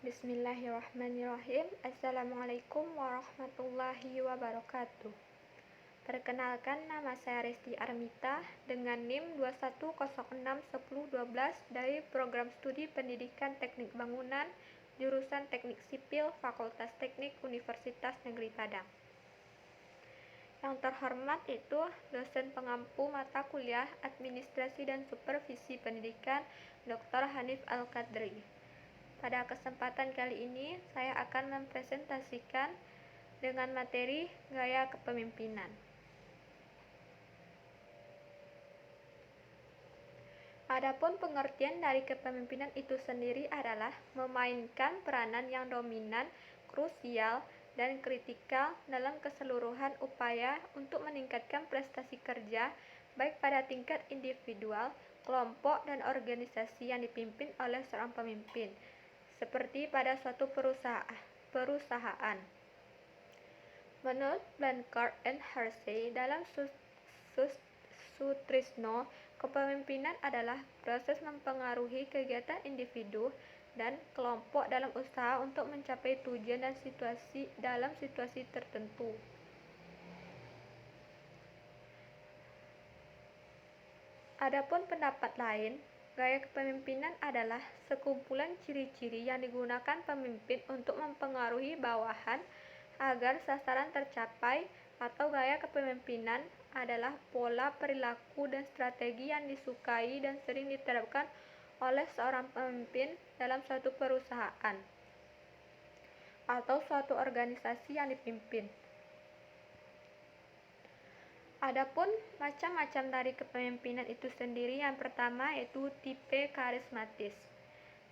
Bismillahirrahmanirrahim. Assalamualaikum warahmatullahi wabarakatuh. Perkenalkan, nama saya Resti Armita dengan NIM 21061012 dari Program Studi Pendidikan Teknik Bangunan, jurusan Teknik Sipil, Fakultas Teknik Universitas Negeri Padang. Yang terhormat itu dosen pengampu mata kuliah Administrasi dan Supervisi Pendidikan Dr. Hanif Al-Qadri. Pada kesempatan kali ini, saya akan mempresentasikan dengan materi gaya kepemimpinan. Adapun pengertian dari kepemimpinan itu sendiri adalah memainkan peranan yang dominan, krusial, dan kritikal dalam keseluruhan upaya untuk meningkatkan prestasi kerja, baik pada tingkat individual, kelompok, dan organisasi yang dipimpin oleh seorang pemimpin, seperti pada suatu perusahaan. Menurut Blanchard and Hersey dalam Sutrisno, kepemimpinan adalah proses mempengaruhi kegiatan individu dan kelompok dalam usaha untuk mencapai tujuan dan dalam situasi tertentu. Adapun pendapat lain, gaya kepemimpinan adalah sekumpulan ciri-ciri yang digunakan pemimpin untuk mempengaruhi bawahan agar sasaran tercapai, atau gaya kepemimpinan adalah pola perilaku dan strategi yang disukai dan sering diterapkan oleh seorang pemimpin dalam suatu perusahaan atau suatu organisasi yang dipimpin. Adapun macam-macam dari kepemimpinan itu sendiri, yang pertama yaitu tipe karismatis.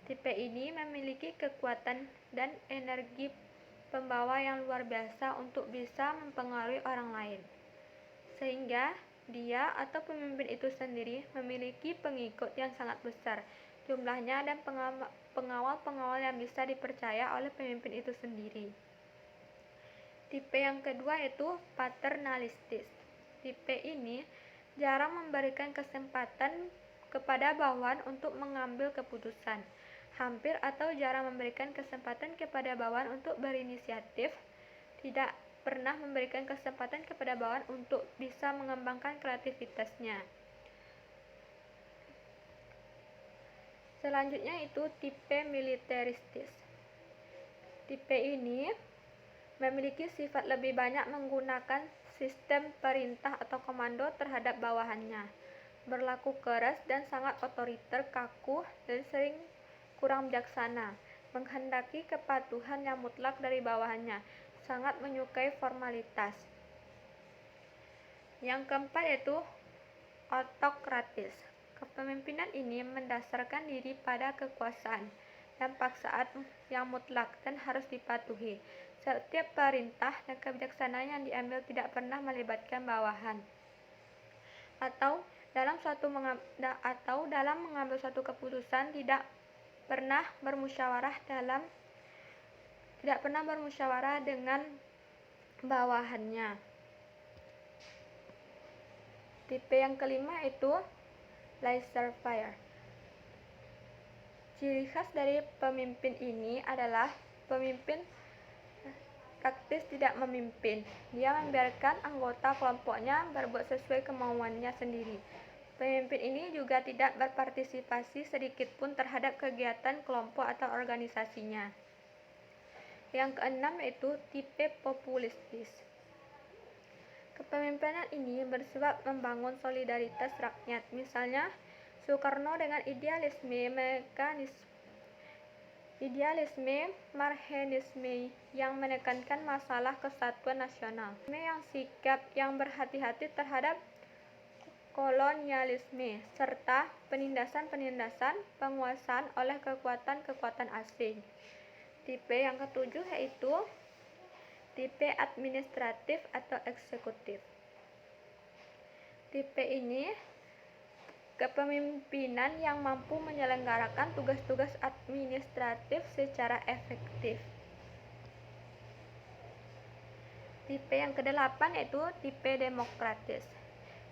Tipe ini memiliki kekuatan dan energi pembawa yang luar biasa untuk bisa mempengaruhi orang lain, sehingga dia atau pemimpin itu sendiri memiliki pengikut yang sangat besar jumlahnya dan pengawal-pengawal yang bisa dipercaya oleh pemimpin itu sendiri. Tipe yang kedua yaitu paternalistis. Tipe ini jarang memberikan kesempatan kepada bawahan untuk mengambil keputusan, hampir atau jarang memberikan kesempatan kepada bawahan untuk berinisiatif, tidak pernah memberikan kesempatan kepada bawahan untuk bisa mengembangkan kreativitasnya. Selanjutnya itu tipe militeristis. Tipe ini memiliki sifat lebih banyak menggunakan sistem perintah atau komando terhadap bawahannya, berlaku keras dan sangat otoriter, kaku, dan sering kurang bijaksana, menghendaki kepatuhan yang mutlak dari bawahannya, sangat menyukai formalitas. Yang keempat yaitu autokratis. Kepemimpinan ini mendasarkan diri pada kekuasaan dan paksaan yang mutlak dan harus dipatuhi. Setiap perintah dan kebijaksanaan yang diambil tidak pernah melibatkan bawahan, atau dalam mengambil suatu keputusan tidak pernah bermusyawarah dengan bawahannya. Tipe yang kelima itu laissez-faire. Ciri khas dari pemimpin ini adalah pemimpin praktis tidak memimpin. Dia membiarkan anggota kelompoknya berbuat sesuai kemauannya sendiri. Pemimpin ini juga tidak berpartisipasi sedikit pun terhadap kegiatan kelompok atau organisasinya. Yang keenam yaitu tipe populistis. Kepemimpinan ini bersifat membangun solidaritas rakyat. Misalnya, Soekarno dengan idealisme marxisme yang menekankan masalah kesatuan nasional, yang sikap yang berhati-hati terhadap kolonialisme, serta penindasan penguasaan oleh kekuatan-kekuatan asing. Tipe yang ketujuh yaitu tipe administratif atau eksekutif. Tipe ini kepemimpinan yang mampu menyelenggarakan tugas-tugas administratif secara efektif. Tipe yang kedelapan yaitu tipe demokratis.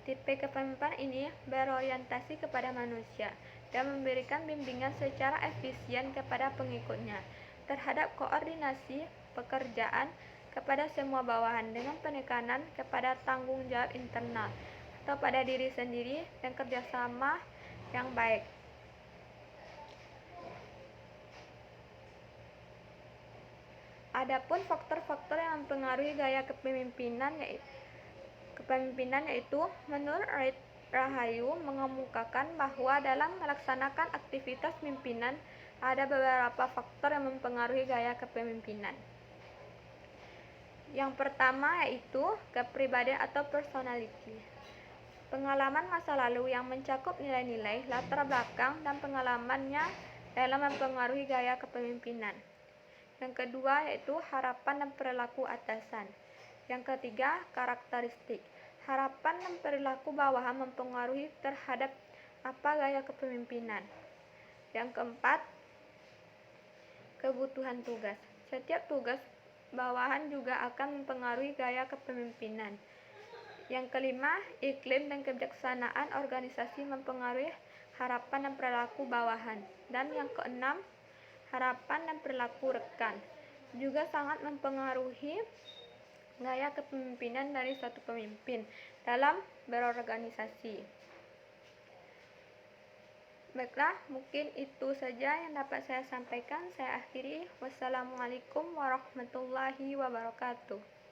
Tipe kepemimpinan ini berorientasi kepada manusia dan memberikan bimbingan secara efisien kepada pengikutnya. terhadap koordinasi pekerjaan kepada semua bawahan dengan penekanan kepada tanggung jawab internal atau pada diri sendiri dan kerjasama yang baik. Adapun faktor-faktor yang mempengaruhi gaya kepemimpinan yaitu menurut Rahayu mengemukakan bahwa dalam melaksanakan aktivitas pimpinan ada beberapa faktor yang mempengaruhi gaya kepemimpinan. Yang pertama yaitu kepribadian atau personality. Pengalaman masa lalu yang mencakup nilai-nilai, latar belakang, dan pengalamannya dalam mempengaruhi gaya kepemimpinan. Yang kedua yaitu harapan dan perilaku atasan. Yang ketiga, karakteristik. Harapan dan perilaku bawahan mempengaruhi terhadap apa gaya kepemimpinan. Yang keempat, kebutuhan tugas. Setiap tugas bawahan juga akan mempengaruhi gaya kepemimpinan. Yang kelima, iklim dan kebijaksanaan organisasi mempengaruhi harapan dan perilaku bawahan. Dan yang keenam, harapan dan perilaku rekan juga sangat mempengaruhi gaya kepemimpinan dari suatu pemimpin dalam berorganisasi. Baiklah, mungkin itu saja yang dapat saya sampaikan. Saya akhiri. Wassalamualaikum warahmatullahi wabarakatuh.